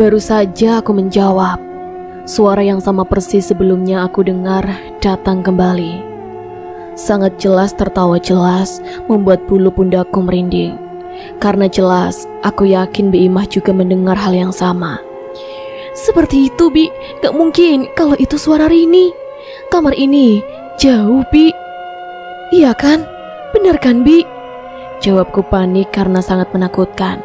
Baru saja aku menjawab, suara yang sama persis sebelumnya aku dengar datang kembali. Sangat jelas, tertawa jelas membuat bulu pundakku merinding. Karena jelas, aku yakin Bi Imah juga mendengar hal yang sama. Seperti itu, Bi. Gak mungkin kalau itu suara Rini. Kamar ini jauh, Bi. Iya kan? Benar kan, Bi? Jawabku panik karena sangat menakutkan.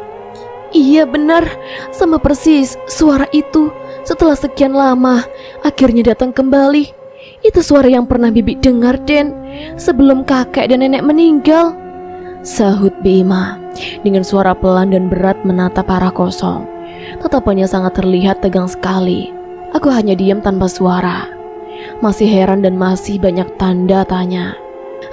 Iya benar, sama persis suara itu. Setelah sekian lama, akhirnya datang kembali. Itu suara yang pernah Bibi dengar, Den, sebelum kakek dan nenek meninggal, sahut Bi Imah dengan suara pelan dan berat menatap arah kosong. Tatapannya sangat terlihat tegang sekali. Aku hanya diam tanpa suara. Masih heran dan masih banyak tanda tanya.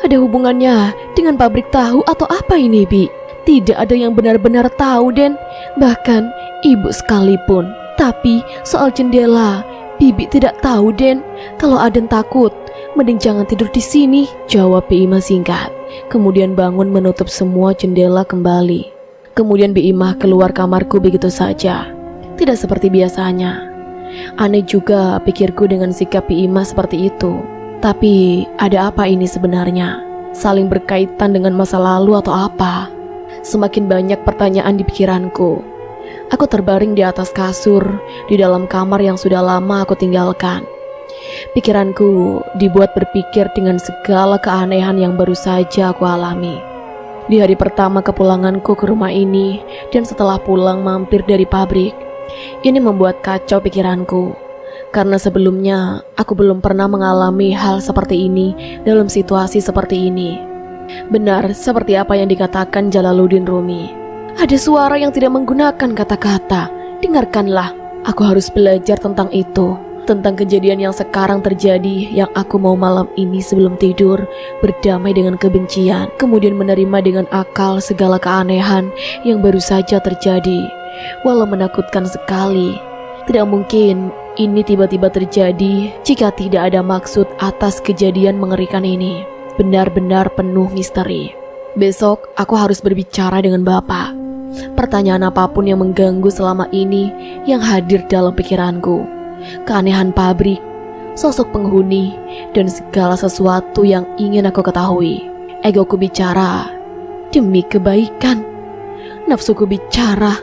Ada hubungannya dengan pabrik tahu atau apa ini, Bi? Tidak ada yang benar-benar tahu, Den. Bahkan ibu sekalipun. Tapi soal jendela, Bibi tidak tahu, Den. Kalau Aden takut, mending jangan tidur di sini, jawab Bi Imah singkat. Kemudian bangun menutup semua jendela kembali. Kemudian Bi Imah keluar kamarku begitu saja. Tidak seperti biasanya. Aneh juga pikirku dengan sikap Bi Imah seperti itu. Tapi ada apa ini sebenarnya? Saling berkaitan dengan masa lalu atau apa? Semakin banyak pertanyaan di pikiranku. Aku terbaring di atas kasur di dalam kamar yang sudah lama aku tinggalkan. Pikiranku dibuat berpikir dengan segala keanehan yang baru saja aku alami. Di hari pertama kepulanganku ke rumah ini dan setelah pulang mampir dari pabrik, ini membuat kacau pikiranku. Karena sebelumnya aku belum pernah mengalami hal seperti ini dalam situasi seperti ini. Benar seperti apa yang dikatakan Jalaluddin Rumi. Ada suara yang tidak menggunakan kata-kata. Dengarkanlah, aku harus belajar tentang itu. Tentang kejadian yang sekarang terjadi, yang aku mau malam ini sebelum tidur berdamai dengan kebencian, kemudian menerima dengan akal segala keanehan yang baru saja terjadi. Walau menakutkan sekali, tidak mungkin ini tiba-tiba terjadi jika tidak ada maksud atas kejadian mengerikan ini. Benar-benar penuh misteri. Besok aku harus berbicara dengan Bapak. Pertanyaan apapun yang mengganggu selama ini yang hadir dalam pikiranku. Keanehan pabrik, sosok penghuni, dan segala sesuatu yang ingin aku ketahui. Egoku bicara demi kebaikan. Nafsuku bicara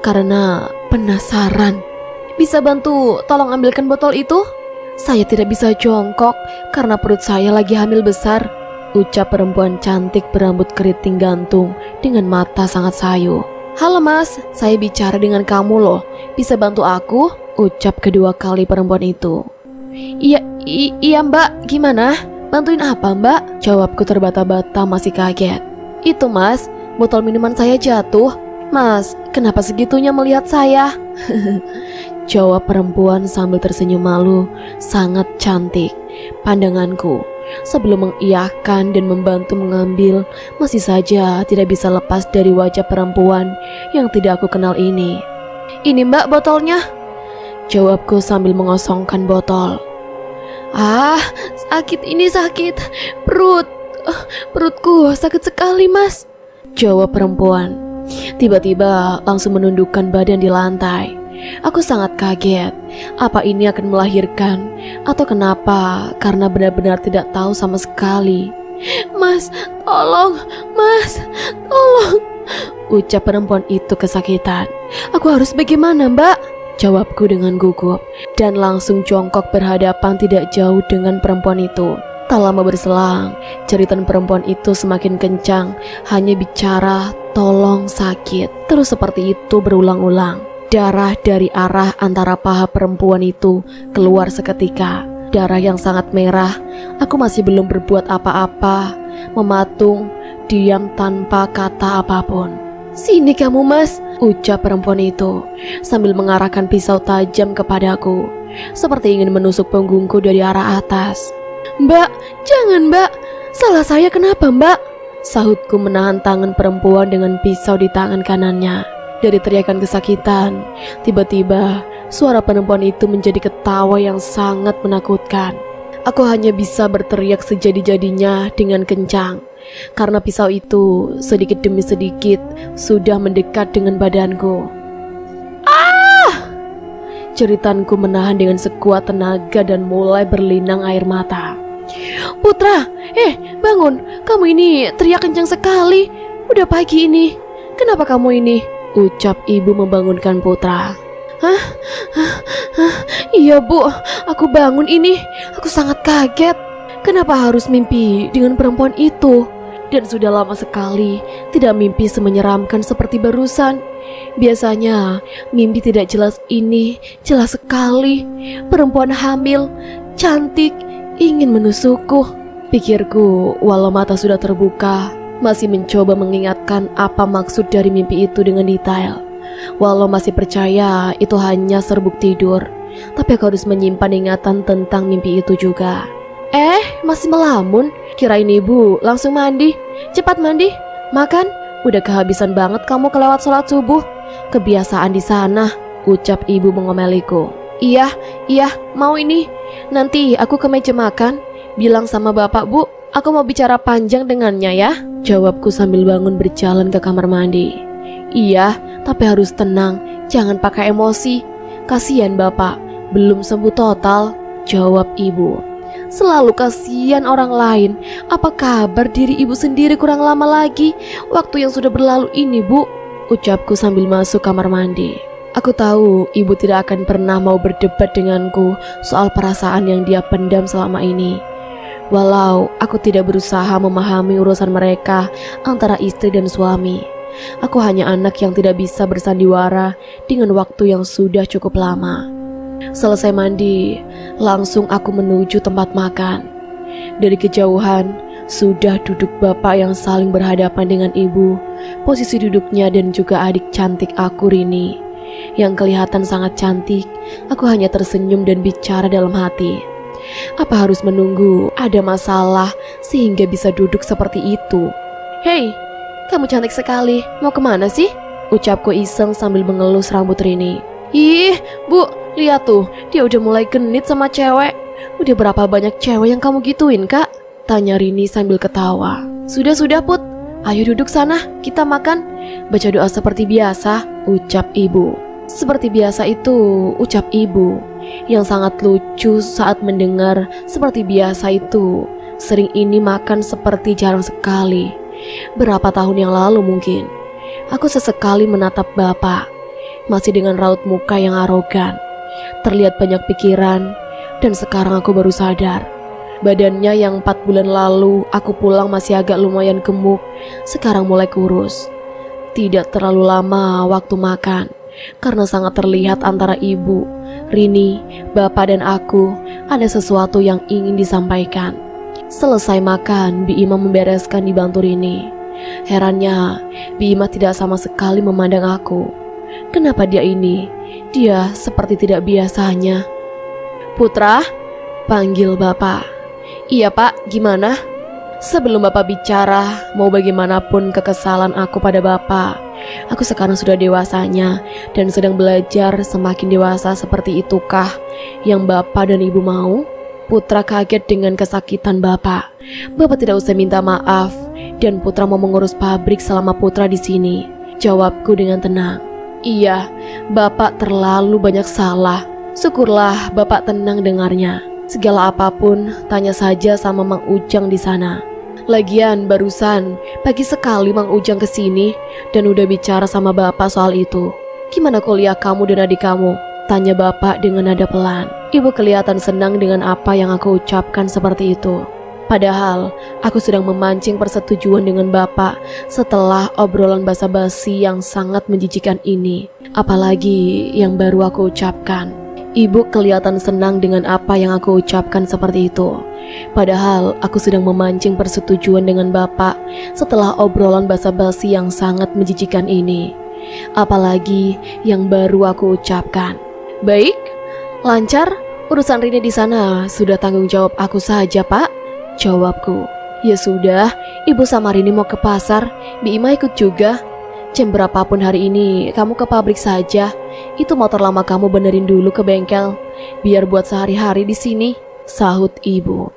karena penasaran. Bisa bantu tolong ambilkan botol itu? Saya tidak bisa jongkok karena perut saya lagi hamil besar, ucap perempuan cantik berambut keriting gantung dengan mata sangat sayu. Halo mas, saya bicara dengan kamu loh. Bisa bantu aku? Ucap kedua kali perempuan itu. Iya mbak, gimana? Bantuin apa mbak? Jawabku terbata-bata masih kaget. Itu mas, botol minuman saya jatuh. Mas, kenapa segitunya melihat saya? Jawab perempuan sambil tersenyum malu, sangat cantik. Pandanganku sebelum mengiyakan dan membantu mengambil masih saja tidak bisa lepas dari wajah perempuan yang tidak aku kenal ini. Ini mbak botolnya, jawabku sambil mengosongkan botol. Ah, sakit ini sakit. Perutku sakit sekali mas, jawab perempuan. Tiba-tiba langsung menundukkan badan di lantai. Aku sangat kaget. Apa ini akan melahirkan? Atau kenapa? Karena benar-benar tidak tahu sama sekali. Mas, tolong. Mas, tolong, ucap perempuan itu kesakitan. Aku harus bagaimana mbak? Jawabku dengan gugup. Dan langsung jongkok berhadapan tidak jauh dengan perempuan itu. Tak lama berselang, jeritan perempuan itu semakin kencang. Hanya bicara, tolong sakit. Terus seperti itu berulang-ulang. Darah dari arah antara paha perempuan itu keluar seketika. Darah yang sangat merah. Aku masih belum berbuat apa-apa. Mematung, diam tanpa kata apapun. Sini kamu mas, ucap perempuan itu sambil mengarahkan pisau tajam kepadaku, seperti ingin menusuk punggungku dari arah atas. Mbak, jangan mbak. Salah saya kenapa mbak? Sahutku menahan tangan perempuan dengan pisau di tangan kanannya. Dari teriakan kesakitan, tiba-tiba suara perempuan itu menjadi ketawa yang sangat menakutkan. Aku hanya bisa berteriak sejadi-jadinya dengan kencang, karena pisau itu sedikit demi sedikit sudah mendekat dengan badanku. Ah! Jeritanku menahan dengan sekuat tenaga dan mulai berlinang air mata. Putra, bangun, kamu ini teriak kencang sekali. Udah pagi ini, kenapa kamu ini? Ucap ibu membangunkan Putra. Hah? Iya bu, aku bangun ini. Aku sangat kaget. Kenapa harus mimpi dengan perempuan itu? Dan sudah lama sekali tidak mimpi semenyeramkan seperti barusan. Biasanya mimpi tidak jelas ini jelas sekali. Perempuan hamil, cantik, ingin menusukku. Pikirku walau mata sudah terbuka, masih mencoba mengingatkan apa maksud dari mimpi itu dengan detail. Walau masih percaya itu hanya serbuk tidur, tapi aku harus menyimpan ingatan tentang mimpi itu juga. Masih melamun? Kirain ibu langsung mandi. Cepat mandi, makan. Udah kehabisan banget kamu kelewat sholat subuh. Kebiasaan di sana, ucap ibu mengomeliku. Iya, mau ini. Nanti aku ke meja makan. Bilang sama bapak, bu, aku mau bicara panjang dengannya ya. Jawabku sambil bangun berjalan ke kamar mandi. Iya, tapi harus tenang, jangan pakai emosi. Kasihan bapak, belum sembuh total. Jawab ibu. Selalu kasihan orang lain. Apa kabar diri ibu sendiri kurang lama lagi? Waktu yang sudah berlalu ini bu, ucapku sambil masuk kamar mandi. Aku tahu ibu tidak akan pernah mau berdebat denganku soal perasaan yang dia pendam selama ini. Walau aku tidak berusaha memahami urusan mereka antara istri dan suami, aku hanya anak yang tidak bisa bersandiwara dengan waktu yang sudah cukup lama. Selesai mandi, langsung aku menuju tempat makan. Dari kejauhan, sudah duduk bapak yang saling berhadapan dengan ibu. Posisi duduknya dan juga adik cantik aku, Rini, yang kelihatan sangat cantik. Aku hanya tersenyum dan bicara dalam hati. Apa harus menunggu ada masalah sehingga bisa duduk seperti itu? Hei, kamu cantik sekali, mau kemana sih? Ucapku iseng sambil mengelus rambut Rini. Ih, bu, lihat tuh, dia udah mulai genit sama cewek. Udah berapa banyak cewek yang kamu gituin, kak? Tanya Rini sambil ketawa. Sudah Put, ayo duduk sana, kita makan. Baca doa seperti biasa, ucap ibu. Seperti biasa itu, ucap ibu, yang sangat lucu saat mendengar seperti biasa itu. Sering ini makan seperti jarang sekali. Berapa tahun yang lalu mungkin. Aku sesekali menatap bapak, masih dengan raut muka yang arogan. Terlihat banyak pikiran, dan sekarang aku baru sadar. Badannya yang 4 bulan lalu aku pulang masih agak lumayan gemuk, sekarang mulai kurus. Tidak terlalu lama waktu makan, karena sangat terlihat antara ibu, Rini, bapak dan aku ada sesuatu yang ingin disampaikan. Selesai makan, Bi Ima membereskan dibantu Rini. Herannya, Bi Ima tidak sama sekali memandang aku. Kenapa dia seperti tidak biasanya. Putra, panggil bapak. Iya pak, gimana? Sebelum bapak bicara, mau bagaimanapun kekesalan aku pada bapak, aku sekarang sudah dewasanya dan sedang belajar semakin dewasa. Seperti itukah yang bapak dan ibu mau? Putra kaget dengan kesakitan bapak. Bapak tidak usah minta maaf, dan Putra mau mengurus pabrik selama Putra di sini. Jawabku dengan tenang. Iya, bapak terlalu banyak salah. Syukurlah bapak tenang dengarnya. Segala apapun, tanya saja sama Mang Ujang di sana. Lagian barusan pagi sekali Mang Ujang kesini dan udah bicara sama bapak soal itu. Gimana kuliah kamu dan adik kamu? Tanya bapak dengan nada pelan. Ibu kelihatan senang dengan apa yang aku ucapkan seperti itu. Padahal aku sedang memancing persetujuan dengan bapak setelah obrolan basa-basi yang sangat menjijikan ini. Apalagi yang baru aku ucapkan. Ibu kelihatan senang dengan apa yang aku ucapkan seperti itu. Padahal aku sedang memancing persetujuan dengan bapak setelah obrolan basa-basi yang sangat menjijikan ini. Apalagi yang baru aku ucapkan. Baik, lancar. Urusan Rini di sana sudah tanggung jawab aku saja, Pak. Jawabku. Ya sudah, ibu sama Rini mau ke pasar, Bi Ima ikut juga. Jam berapapun hari ini kamu ke pabrik saja. Itu motor lama kamu benerin dulu ke bengkel, biar buat sehari-hari di sini, sahut ibu.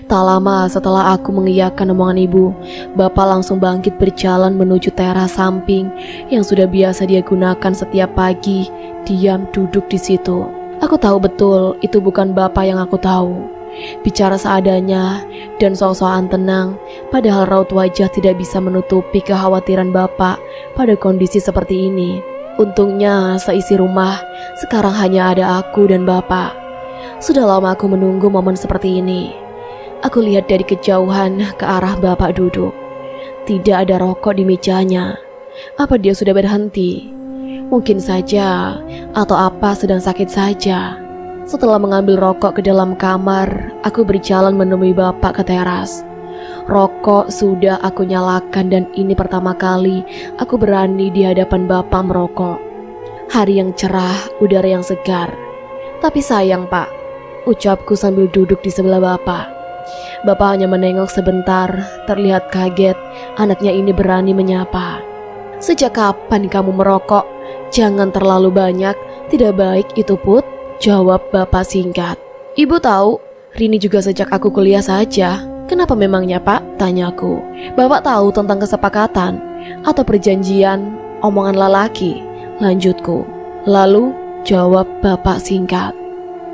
Tak lama setelah aku mengiyakan omongan ibu, bapak langsung bangkit berjalan menuju teras samping yang sudah biasa dia gunakan setiap pagi, diam duduk di situ. Aku tahu betul itu bukan bapak yang aku tahu. Bicara seadanya dan sok-sokan tenang, padahal raut wajah tidak bisa menutupi kekhawatiran bapak pada kondisi seperti ini. Untungnya seisi rumah sekarang hanya ada aku dan bapak. Sudah lama aku menunggu momen seperti ini. Aku lihat dari kejauhan ke arah bapak duduk. Tidak ada rokok di mejanya. Apa dia sudah berhenti? Mungkin saja, atau apa sedang sakit saja. Setelah mengambil rokok ke dalam kamar, aku berjalan menemui bapak ke teras. Rokok sudah aku nyalakan dan ini pertama kali aku berani di hadapan bapak merokok. Hari yang cerah, udara yang segar. Tapi sayang pak, ucapku sambil duduk di sebelah bapak. Bapak hanya menengok sebentar, terlihat kaget anaknya ini berani menyapa. Sejak kapan kamu merokok? Jangan terlalu banyak, tidak baik itu put. Jawab bapak singkat. Ibu tahu, Rini juga sejak aku kuliah saja. Kenapa memangnya pak? Tanyaku. Bapak tahu tentang kesepakatan atau perjanjian omongan lelaki? Lanjutku. Lalu jawab bapak singkat.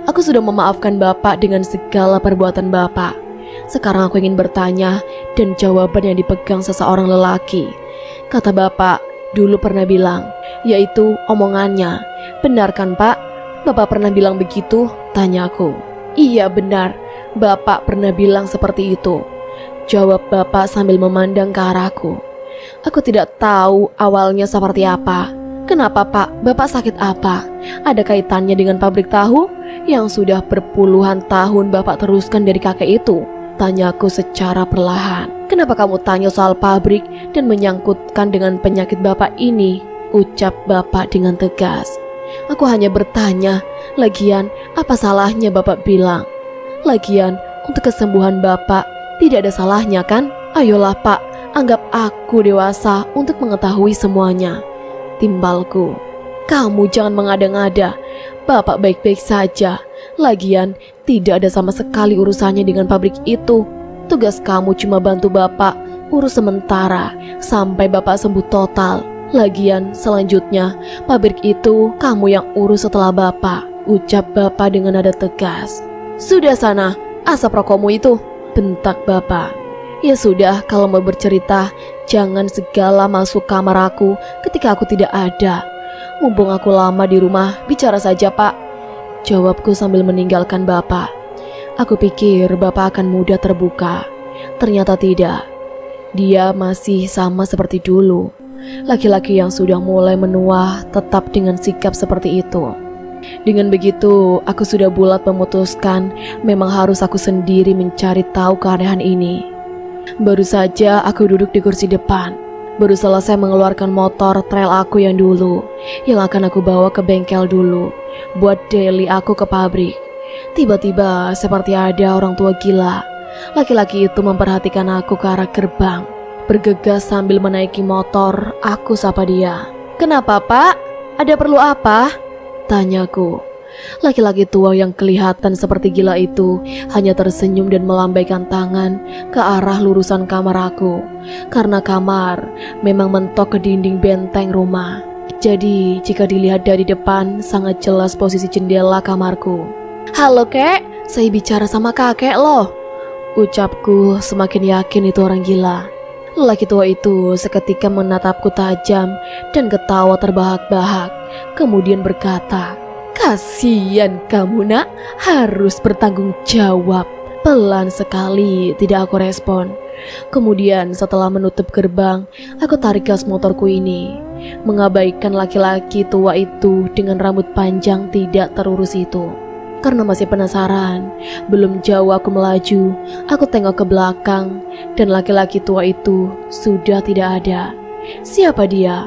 Aku sudah memaafkan bapak dengan segala perbuatan bapak. Sekarang aku ingin bertanya dan jawaban yang dipegang seseorang lelaki. Kata bapak, dulu pernah bilang, yaitu omongannya. Benar kan pak? Bapak pernah bilang begitu? Tanyaku. Iya benar, bapak pernah bilang seperti itu. Jawab bapak sambil memandang ke arahku. Aku tidak tahu awalnya seperti apa. Kenapa pak? Bapak sakit apa? Ada kaitannya dengan pabrik tahu yang sudah berpuluhan tahun bapak teruskan dari kakek itu? Tanyaku secara perlahan. Kenapa kamu tanya soal pabrik dan menyangkutkan dengan penyakit bapak ini? Ucap bapak dengan tegas. Aku hanya bertanya, lagian apa salahnya bapak bilang? Lagian untuk kesembuhan bapak tidak ada salahnya kan? Ayolah pak, anggap aku dewasa untuk mengetahui semuanya. Timbalku. Kamu jangan mengada-ngada, bapak baik-baik saja. Lagian tidak ada sama sekali urusannya dengan pabrik itu. Tugas kamu cuma bantu bapak urus sementara sampai bapak sembuh total. Lagian selanjutnya pabrik itu kamu yang urus setelah bapak. Ucap bapak dengan nada tegas. Sudah sana, asap rokokmu itu, bentak bapak. Ya sudah, kalau mau bercerita jangan segala masuk kamar aku ketika aku tidak ada. Mumpung aku lama di rumah, bicara saja pak. Jawabku sambil meninggalkan bapak. Aku pikir bapak akan mudah terbuka. Ternyata tidak. Dia masih sama seperti dulu. Laki-laki yang sudah mulai menua tetap dengan sikap seperti itu. Dengan begitu, aku sudah bulat memutuskan memang harus aku sendiri mencari tahu keanehan ini. Baru saja aku duduk di kursi depan. Baru selesai mengeluarkan motor trail aku yang dulu, yang akan aku bawa ke bengkel dulu, buat daily aku ke pabrik. Tiba-tiba seperti ada orang tua gila. Laki-laki itu memperhatikan aku ke arah gerbang. Bergegas sambil menaiki motor, aku sapa dia. Kenapa pak? Ada perlu apa? Tanyaku. Laki-laki tua yang kelihatan seperti gila itu hanya tersenyum dan melambaikan tangan ke arah lurusan kamar aku. Karena kamar memang mentok ke dinding benteng rumah. Jadi jika dilihat dari depan sangat jelas posisi jendela kamarku. Halo kek, saya bicara sama kakek loh. Ucapku semakin yakin itu orang gila. Lelaki tua itu seketika menatapku tajam dan ketawa terbahak-bahak. Kemudian berkata, kasihan kamu nak, harus bertanggung jawab. Pelan sekali tidak aku respon. Kemudian setelah menutup gerbang, aku tarik gas motorku ini, mengabaikan laki-laki tua itu dengan rambut panjang tidak terurus itu. Karena masih penasaran, belum jauh aku melaju, aku tengok ke belakang dan laki-laki tua itu sudah tidak ada. Siapa dia?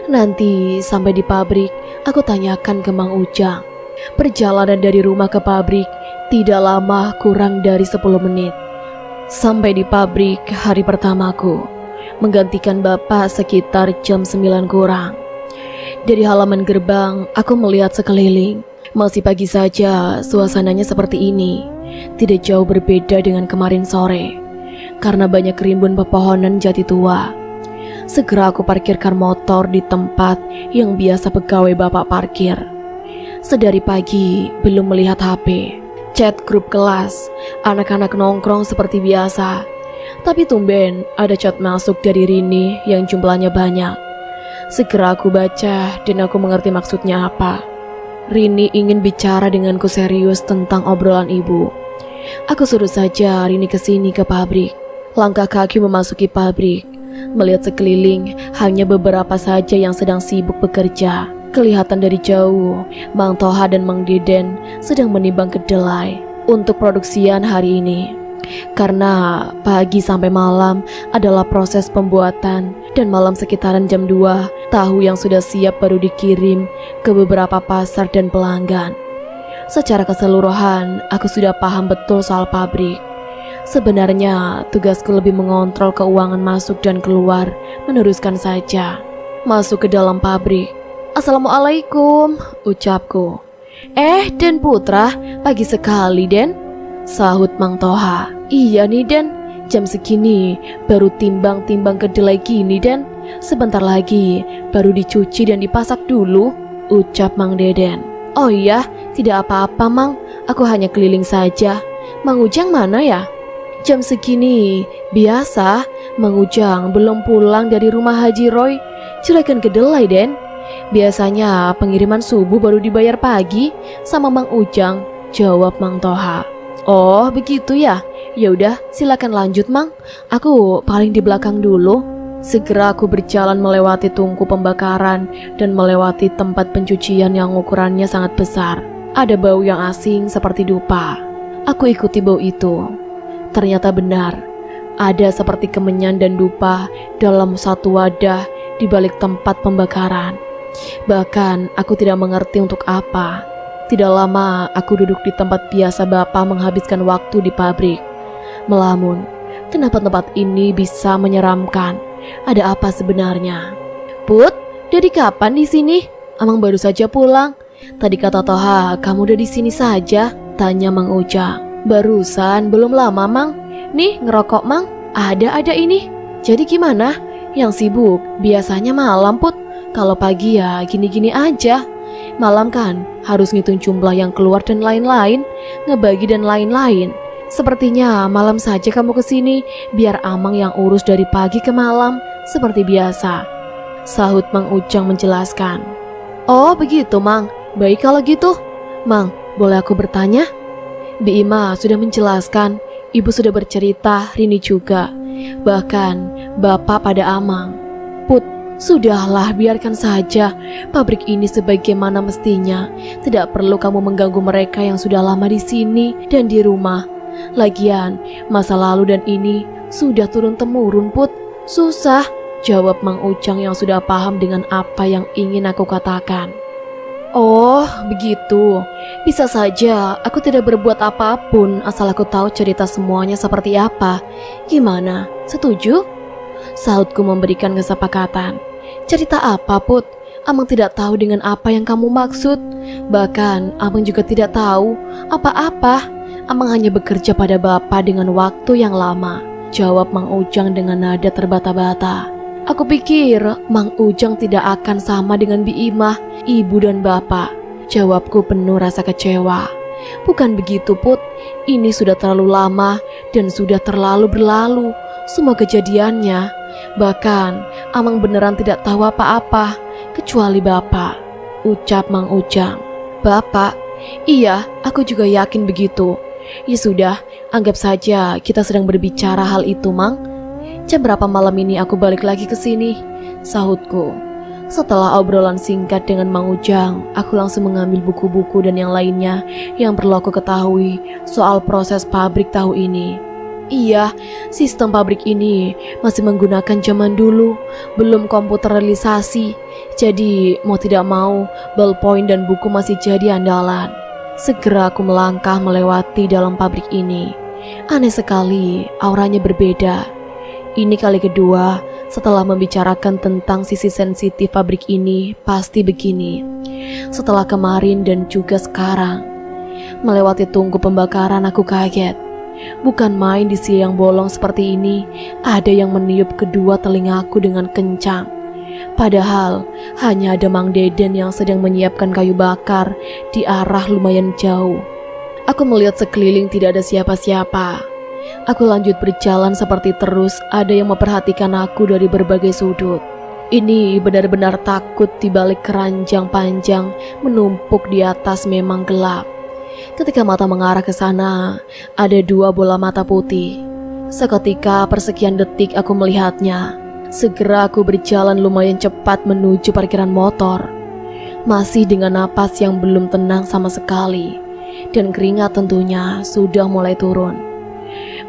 Nanti sampai di pabrik, aku tanyakan ke Mang Ujang. Perjalanan dari rumah ke pabrik tidak lama, kurang dari 10 menit. Sampai di pabrik hari pertamaku, menggantikan bapak sekitar jam 9 kurang. Dari halaman gerbang, aku melihat sekeliling. Masih pagi saja, suasananya seperti ini. Tidak jauh berbeda dengan kemarin sore. Karena banyak rimbun pepohonan jati tua. Segera aku parkirkan motor di tempat yang biasa pegawai bapak parkir. Sedari pagi belum melihat HP. Chat grup kelas, anak-anak nongkrong seperti biasa. Tapi tumben ada chat masuk dari Rini yang jumlahnya banyak. Segera aku baca dan aku mengerti maksudnya apa. Rini ingin bicara denganku serius tentang obrolan ibu. Aku suruh saja Rini kesini ke pabrik. Langkah kaki memasuki pabrik. Melihat sekeliling, hanya beberapa saja yang sedang sibuk bekerja. Kelihatan dari jauh, Mang Toha dan Mang Deden sedang menimbang kedelai untuk produksian hari ini. Karena pagi sampai malam adalah proses pembuatan dan malam sekitaran jam 2, tahu yang sudah siap baru dikirim ke beberapa pasar dan pelanggan. Secara keseluruhan, aku sudah paham betul soal pabrik. Sebenarnya tugasku lebih mengontrol keuangan masuk dan keluar, meneruskan saja. Masuk ke dalam pabrik. Assalamualaikum, ucapku. Den Putra, pagi sekali Den, sahut Mang Toha. Iya nih Den, jam segini baru timbang-timbang kedelai gini Den. Sebentar lagi baru dicuci dan dipasak dulu, ucap Mang Deden. Oh iya, tidak apa-apa Mang, aku hanya keliling saja. Mang Ujang mana ya? Jam segini, biasa, Mang Ujang belum pulang dari rumah Haji Roy. Juragan kedelai Den. Biasanya pengiriman subuh baru dibayar pagi sama Mang Ujang, jawab Mang Toha. Oh begitu ya? Yaudah silakan lanjut Mang, aku paling di belakang dulu. Segera aku berjalan melewati tungku pembakaran dan melewati tempat pencucian yang ukurannya sangat besar. Ada bau yang asing seperti dupa. Aku ikuti bau itu. Ternyata benar, ada seperti kemenyan dan dupa dalam satu wadah di balik tempat pembakaran. Bahkan aku tidak mengerti untuk apa. Tidak lama aku duduk di tempat biasa Bapak menghabiskan waktu di pabrik. Melamun, kenapa tempat ini bisa menyeramkan? Ada apa sebenarnya? Put, dari kapan di sini? Amang baru saja pulang. Tadi kata Toha, kamu udah di sini saja? Tanya Mang Ujang. Barusan, belum lama Mang. Nih ngerokok Mang, ada ini. Jadi gimana? Yang sibuk biasanya malam Put. Kalau pagi ya gini-gini aja. Malam kan harus ngitung jumlah yang keluar dan lain-lain, ngebagi dan lain-lain. Sepertinya malam saja kamu kesini, biar Amang yang urus dari pagi ke malam seperti biasa, sahut Mang Ujang menjelaskan. Oh begitu Mang, baik kalau gitu. Mang, boleh aku bertanya? Bi Ima sudah menjelaskan, Ibu sudah bercerita, Rini juga. Bahkan Bapak pada Amang. Put, sudahlah biarkan saja. Pabrik ini sebagaimana mestinya. Tidak perlu kamu mengganggu mereka yang sudah lama di sini dan di rumah. Lagian, masa lalu dan ini sudah turun-temurun Put. Susah, jawab Mang Ujang yang sudah paham dengan apa yang ingin aku katakan. Oh, begitu. Bisa saja aku tidak berbuat apapun asal aku tahu cerita semuanya seperti apa. Gimana? Setuju? Sahutku memberikan kesepakatan. Cerita apa, Put? Amang tidak tahu dengan apa yang kamu maksud. Bahkan Amang juga tidak tahu apa-apa. Amang hanya bekerja pada Bapak dengan waktu yang lama, jawab Mang Ujang dengan nada terbata-bata. Aku pikir Mang Ujang tidak akan sama dengan Bi Imah, ibu dan bapak. Jawabku penuh rasa kecewa. Bukan begitu Put, ini sudah terlalu lama dan sudah terlalu berlalu semua kejadiannya. Bahkan Amang beneran tidak tahu apa-apa kecuali bapak, ucap Mang Ujang. Bapak? Iya, aku juga yakin begitu. Ya sudah, anggap saja kita sedang berbicara hal itu Mang. Jam berapa malam ini aku balik lagi ke sini? Sahutku. Setelah obrolan singkat dengan Mang Ujang, aku langsung mengambil buku-buku dan yang lainnya yang perlu aku ketahui soal proses pabrik tahu ini. Iya, sistem pabrik ini masih menggunakan zaman dulu, belum komputerisasi. Jadi mau tidak mau, ballpoint dan buku masih jadi andalan. Segera aku melangkah melewati dalam pabrik ini. Aneh sekali, auranya berbeda. Ini kali kedua setelah membicarakan tentang sisi sensitif pabrik ini, pasti begini. Setelah kemarin dan juga sekarang. Melewati tungku pembakaran aku kaget. Bukan main di siang bolong seperti ini, ada yang meniup kedua telingaku dengan kencang. Padahal hanya ada Mang Deden yang sedang menyiapkan kayu bakar di arah lumayan jauh. Aku melihat sekeliling tidak ada siapa-siapa. Aku lanjut berjalan seperti terus ada yang memperhatikan aku dari berbagai sudut. Ini benar-benar takut di balik keranjang panjang menumpuk di atas memang gelap. Ketika mata mengarah ke sana, ada 2 bola mata putih. Seketika persekian detik aku melihatnya. Segera aku berjalan lumayan cepat menuju parkiran motor. Masih dengan napas yang belum tenang sama sekali. Dan keringat tentunya sudah mulai turun.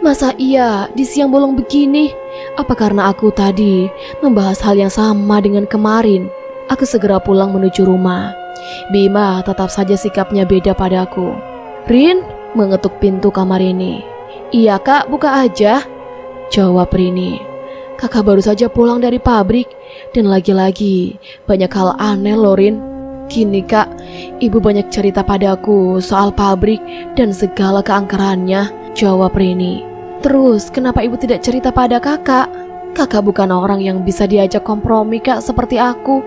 Masa iya di siang bolong begini? Apa karena aku tadi membahas hal yang sama dengan kemarin? Aku segera pulang menuju rumah. Bima tetap saja sikapnya beda padaku. Rin mengetuk pintu kamar ini. Iya kak, buka aja, jawab Rini. Kakak baru saja pulang dari pabrik. Dan lagi-lagi banyak hal aneh loh Rin. Gini kak, ibu banyak cerita padaku soal pabrik dan segala keangkerannya, jawab Rini. Terus kenapa ibu tidak cerita pada kakak? Kakak bukan orang yang bisa diajak kompromi kak seperti aku.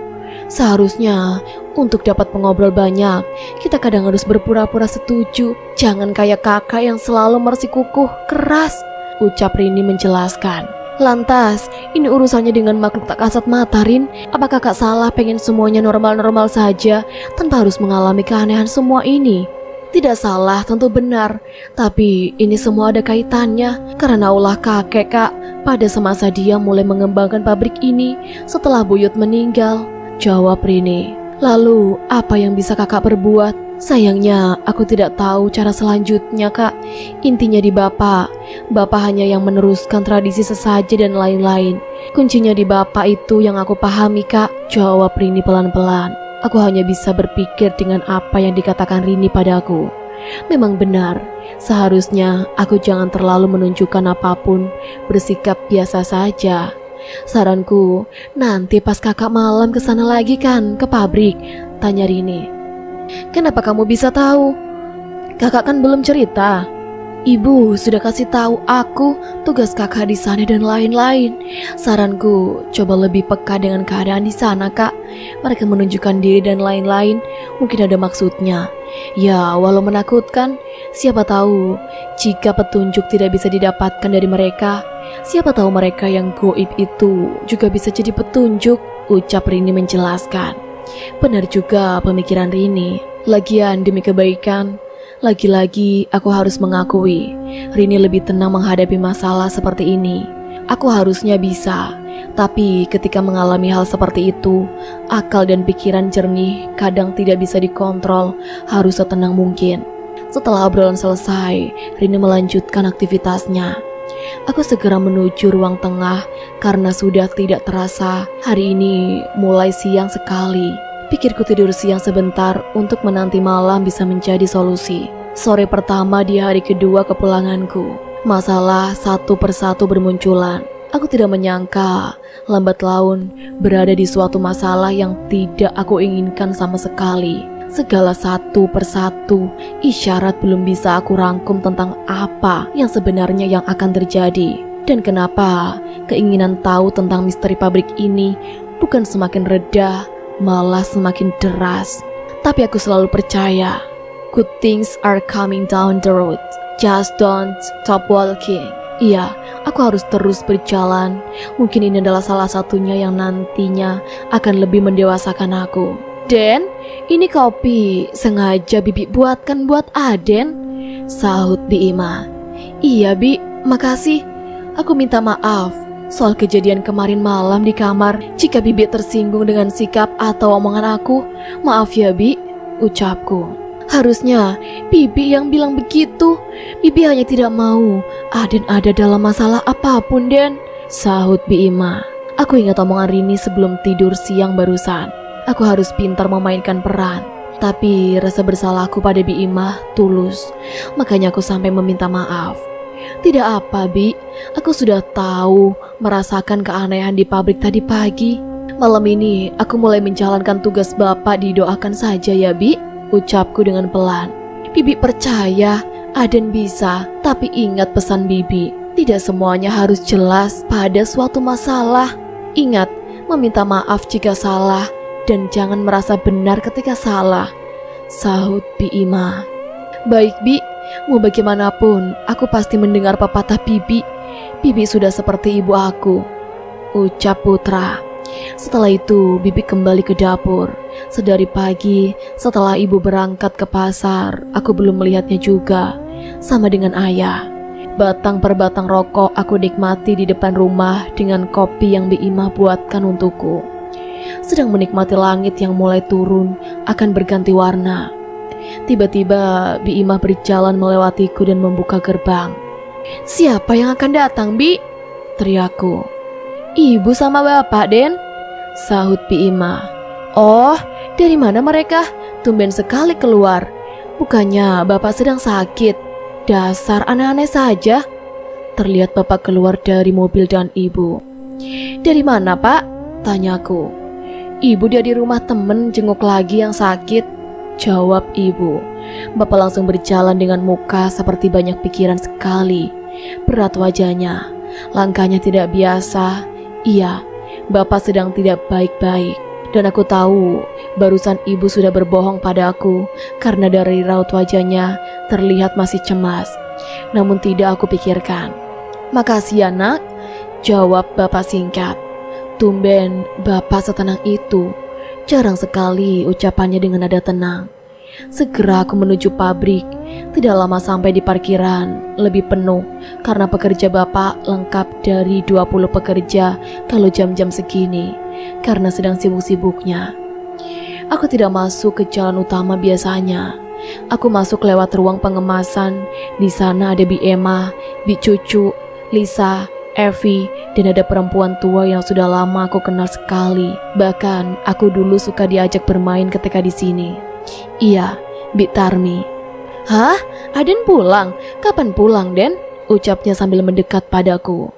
Seharusnya untuk dapat mengobrol banyak, kita kadang harus berpura-pura setuju. Jangan kayak kakak yang selalu bersikukuh keras, ucap Rini menjelaskan. Lantas, ini urusannya dengan makhluk tak kasat mata, Rin. Apa kakak salah pengen semuanya normal-normal saja tanpa harus mengalami keanehan semua ini? Tidak salah, tentu benar. Tapi ini semua ada kaitannya karena ulah kakek kak pada semasa dia mulai mengembangkan pabrik ini setelah buyut meninggal, jawab Rini. Lalu apa yang bisa kakak perbuat? Sayangnya aku tidak tahu cara selanjutnya kak. Intinya di bapak hanya yang meneruskan tradisi sesaji dan lain-lain. Kuncinya di bapak itu yang aku pahami kak, jawab Rini pelan-pelan. Aku hanya bisa berpikir dengan apa yang dikatakan Rini padaku. Memang benar, seharusnya aku jangan terlalu menunjukkan apapun, bersikap biasa saja. Saranku, nanti pas kakak malam kesana lagi kan ke pabrik, tanya Rini. Kenapa kamu bisa tahu? Kakak kan belum cerita. Ibu sudah kasih tahu aku tugas kakak di sana dan lain-lain. Saranku, coba lebih peka dengan keadaan di sana kak. Mereka menunjukkan diri dan lain-lain, mungkin ada maksudnya. Ya, walau menakutkan, siapa tahu jika petunjuk tidak bisa didapatkan dari mereka. Siapa tahu mereka yang goib itu juga bisa jadi petunjuk, ucap Rini menjelaskan. Benar juga pemikiran Rini. Lagian demi kebaikan, lagi-lagi aku harus mengakui Rini lebih tenang menghadapi masalah seperti ini. Aku harusnya bisa, tapi ketika mengalami hal seperti itu, akal dan pikiran jernih kadang tidak bisa dikontrol, harus setenang mungkin. Setelah obrolan selesai, Rini melanjutkan aktivitasnya. Aku segera menuju ruang tengah karena sudah tidak terasa hari ini mulai siang sekali. Pikirku tidur siang sebentar untuk menanti malam bisa menjadi solusi. Sore pertama di hari kedua kepulanganku, masalah satu persatu bermunculan. Aku tidak menyangka lambat laun berada di suatu masalah yang tidak aku inginkan sama sekali. Segala satu persatu isyarat belum bisa aku rangkum tentang apa yang sebenarnya yang akan terjadi. Dan kenapa keinginan tahu tentang misteri pabrik ini bukan semakin reda, malah semakin deras. Tapi aku selalu percaya, good things are coming down the road. Just don't stop walking. Iya, aku harus terus berjalan. Mungkin ini adalah salah satunya yang nantinya akan lebih mendewasakan aku. Den, ini kopi sengaja Bibi buatkan buat Aden, sahut Bi Ima. Iya Bi, makasih. Aku minta maaf soal kejadian kemarin malam di kamar. Jika Bibi tersinggung dengan sikap atau omongan aku, maaf ya Bi, ucapku. Harusnya Bibi yang bilang begitu. Bibi hanya tidak mau Aden ada dalam masalah apapun, Den, sahut Bi Ima. Aku ingat omongan Rini sebelum tidur siang barusan. Aku harus pintar memainkan peran. Tapi rasa bersalahku pada Bi Ima tulus. Makanya aku sampai meminta maaf. Tidak apa Bi, aku sudah tahu merasakan keanehan di pabrik tadi pagi. Malam ini aku mulai menjalankan tugas Bapak, didoakan saja ya Bi, ucapku dengan pelan. Bibi percaya Aden bisa, tapi ingat pesan Bibi, tidak semuanya harus jelas pada suatu masalah. Ingat, meminta maaf jika salah, dan jangan merasa benar ketika salah, sahut Bi Ima. Baik Bi, mau bagaimanapun aku pasti mendengar pepatah Bibi. Bibi sudah seperti ibu aku, ucap Putra. Setelah itu Bibi kembali ke dapur. Sedari pagi setelah ibu berangkat ke pasar, aku belum melihatnya juga. Sama dengan ayah. Batang per batang rokok aku nikmati di depan rumah dengan kopi yang Bi Imah buatkan untukku. Sedang menikmati langit yang mulai turun akan berganti warna. Tiba-tiba Bi Imah berjalan melewatiku dan membuka gerbang. "Siapa yang akan datang, Bi?" teriakku. "Ibu sama bapak, Den," sahut Bi Imah. "Oh, dari mana mereka? Tumben sekali keluar. Bukannya bapak sedang sakit? Dasar aneh-aneh saja." Terlihat bapak keluar dari mobil dan ibu. "Dari mana, Pak?" tanyaku. "Ibu dia di rumah temen jenguk lagi yang sakit," jawab ibu. Bapak langsung berjalan dengan muka seperti banyak pikiran sekali. Berat wajahnya, langkahnya tidak biasa. Iya, bapak sedang tidak baik-baik. Dan aku tahu, barusan ibu sudah berbohong padaku karena dari raut wajahnya terlihat masih cemas. Namun tidak aku pikirkan. "Makasih ya nak," jawab bapak singkat. Tumben bapak setenang itu. Jarang sekali ucapannya dengan nada tenang. Segera aku menuju pabrik. Tidak lama sampai di parkiran, lebih penuh karena pekerja bapak lengkap dari 20 pekerja kalau jam-jam segini, karena sedang sibuk-sibuknya. Aku tidak masuk ke jalan utama biasanya. Aku masuk lewat ruang pengemasan. Di sana ada Bi Emma, Bi Cucu, Lisa, Evi, dan ada perempuan tua yang sudah lama aku kenal sekali. Bahkan aku dulu suka diajak bermain ketika di sini. Iya, Bi Tarmi. "Hah? Aden pulang? Kapan pulang, Den?" ucapnya sambil mendekat padaku.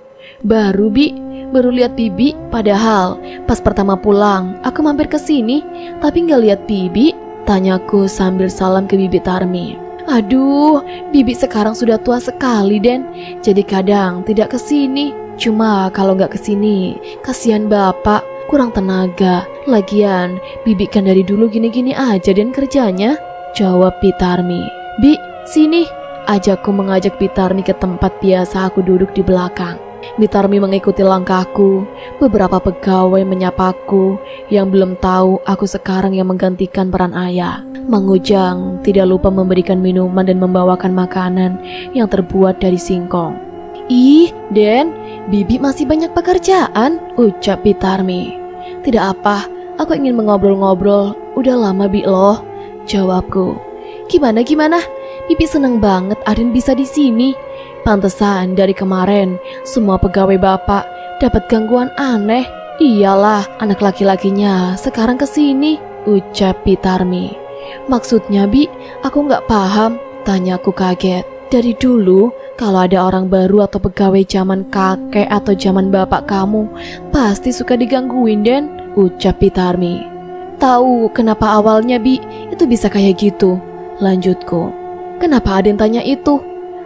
"Baru, Bi. Baru lihat Bibi. Padahal pas pertama pulang, aku mampir ke sini, tapi nggak lihat Bibi," tanyaku sambil salam ke Bibi Tarmi. "Aduh, Bibi sekarang sudah tua sekali, Den. Jadi kadang tidak ke sini. Cuma kalau nggak ke sini, kasihan bapak, kurang tenaga. Lagian, Bibi kan dari dulu gini-gini aja Den kerjanya," jawab Bi Tarmi. "Bi, sini," ajakku mengajak Bi Tarmi ke tempat biasa aku duduk di belakang. Bi Tarmi mengikuti langkahku. Beberapa pegawai menyapaku yang belum tahu aku sekarang yang menggantikan peran ayah. Mang Ujang tidak lupa memberikan minuman dan membawakan makanan yang terbuat dari singkong. "Ih, Den, Bibi masih banyak pekerjaan," ucap Bi Tarmi. "Tidak apa, aku ingin mengobrol-ngobrol. Udah lama Bi loh," jawabku. Gimana? Bibi seneng banget Aden bisa di sini. Pantesan dari kemarin semua pegawai bapak dapat gangguan aneh. Iyalah, anak laki-lakinya sekarang kesini," ucap Bi Tarmi. "Maksudnya Bi, aku nggak paham," tanyaku kaget. "Dari dulu kalau ada orang baru atau pegawai zaman kakek atau zaman bapak kamu pasti suka digangguin, Den," ucap Bi Tarmi. "Tahu kenapa awalnya Bi itu bisa kayak gitu?" lanjutku. "Kenapa Aden tanya itu?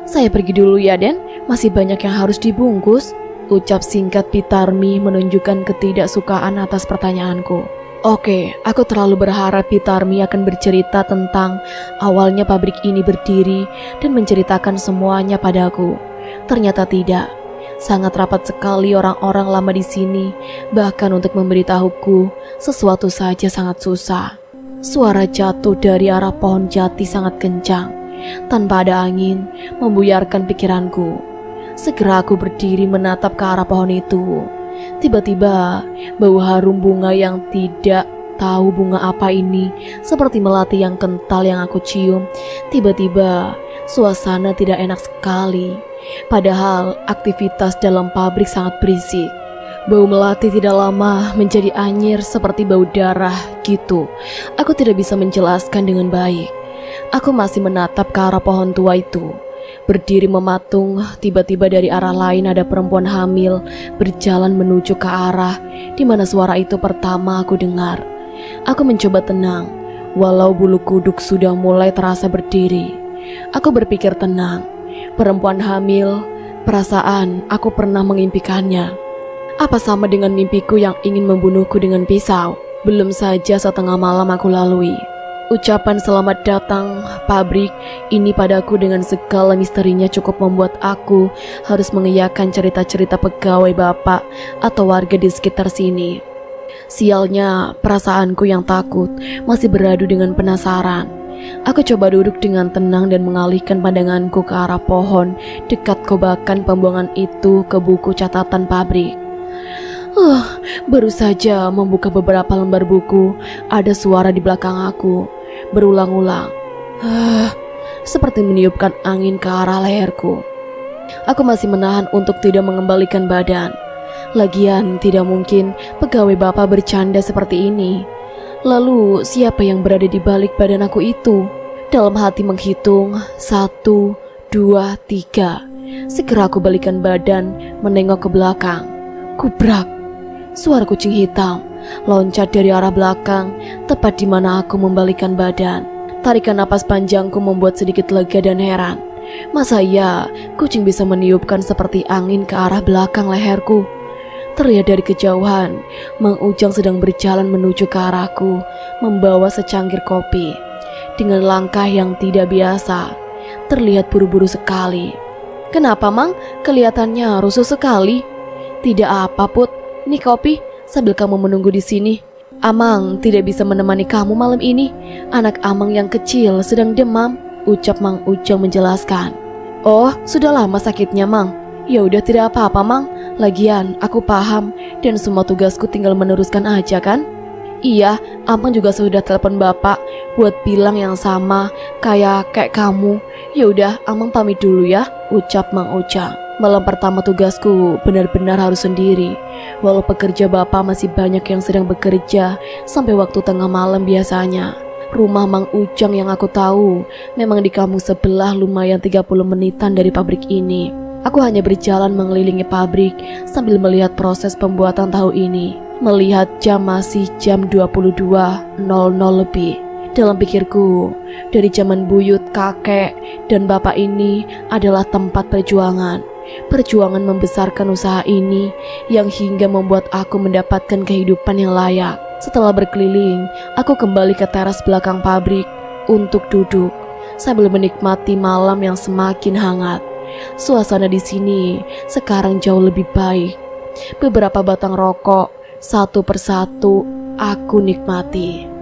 Saya pergi dulu ya Den, masih banyak yang harus dibungkus," ucap singkat Bi Tarmi menunjukkan ketidaksukaan atas pertanyaanku. Oke, aku terlalu berharap Bi Tarmi akan bercerita tentang awalnya pabrik ini berdiri dan menceritakan semuanya padaku. Ternyata tidak. Sangat rapat sekali orang-orang lama di sini, bahkan untuk memberitahuku sesuatu saja sangat susah. Suara jatuh dari arah pohon jati sangat kencang, tanpa ada angin, membuyarkan pikiranku. Segera aku berdiri menatap ke arah pohon itu. Tiba-tiba, bau harum bunga yang tidak tahu bunga apa ini, seperti melati yang kental yang aku cium. Tiba-tiba, suasana tidak enak sekali. Padahal aktivitas dalam pabrik sangat berisik. Bau melati tidak lama menjadi anyir seperti bau darah gitu. Aku tidak bisa menjelaskan dengan baik. Aku masih menatap ke arah pohon tua itu. Berdiri mematung, tiba-tiba dari arah lain ada perempuan hamil berjalan menuju ke arah di mana suara itu pertama aku dengar. Aku mencoba tenang, walau bulu kuduk sudah mulai terasa berdiri. Aku berpikir tenang. Perempuan hamil, perasaan aku pernah mengimpikannya. Apa sama dengan mimpiku yang ingin membunuhku dengan pisau? Belum saja setengah malam aku lalui. Ucapan selamat datang pabrik ini padaku dengan segala misterinya cukup membuat aku harus mengiyakan cerita-cerita pegawai bapak atau warga di sekitar sini. Sialnya, perasaanku yang takut masih beradu dengan penasaran. Aku coba duduk dengan tenang dan mengalihkan pandanganku ke arah pohon dekat kobakan pembuangan itu ke buku catatan pabrik. Baru saja membuka beberapa lembar buku, ada suara di belakang aku, berulang-ulang. Seperti meniupkan angin ke arah leherku. Aku masih menahan untuk tidak mengembalikan badan. Lagian tidak mungkin pegawai bapak bercanda seperti ini. Lalu siapa yang berada di balik badan aku itu? Dalam hati menghitung 1, 2, 3. Segera aku balikan badan, menengok ke belakang. Kubrak. Suara kucing hitam loncat dari arah belakang, tepat di mana aku membalikkan badan. Tarikan napas panjangku membuat sedikit lega dan heran. Masa iya kucing bisa meniupkan seperti angin ke arah belakang leherku? Terlihat dari kejauhan, Mang Ujang sedang berjalan menuju ke arahku, membawa secangkir kopi. Dengan langkah yang tidak biasa, terlihat buru-buru sekali. Kenapa, Mang? Kelihatannya rusuh sekali. Tidak apa, Put. Nih kopi, sambil kamu menunggu di sini. Amang tidak bisa menemani kamu malam ini. Anak Amang yang kecil sedang demam, ucap Mang Ujang menjelaskan. Oh, sudah lama sakitnya, Mang. Ya udah tidak apa-apa, Mang. Lagian aku paham dan semua tugasku tinggal meneruskan aja kan? Iya, Amang juga sudah telepon bapak buat bilang yang sama kayak kamu. Ya udah, Amang pamit dulu ya, ucap Mang Ujang. Malam pertama tugasku benar-benar harus sendiri. Walau pekerja bapak masih banyak yang sedang bekerja sampai waktu tengah malam biasanya. Rumah Mang Ujang yang aku tahu memang di kampung sebelah, lumayan 30 menitan dari pabrik ini. Aku hanya berjalan mengelilingi pabrik sambil melihat proses pembuatan tahu ini. Melihat jam masih jam 22.00 lebih. Dalam pikirku, dari zaman buyut kakek dan bapak ini adalah tempat perjuangan. Perjuangan membesarkan usaha ini yang hingga membuat aku mendapatkan kehidupan yang layak. Setelah berkeliling, aku kembali ke teras belakang pabrik untuk duduk sambil menikmati malam yang semakin hangat. Suasana di sini sekarang jauh lebih baik. Beberapa batang rokok satu persatu aku nikmati.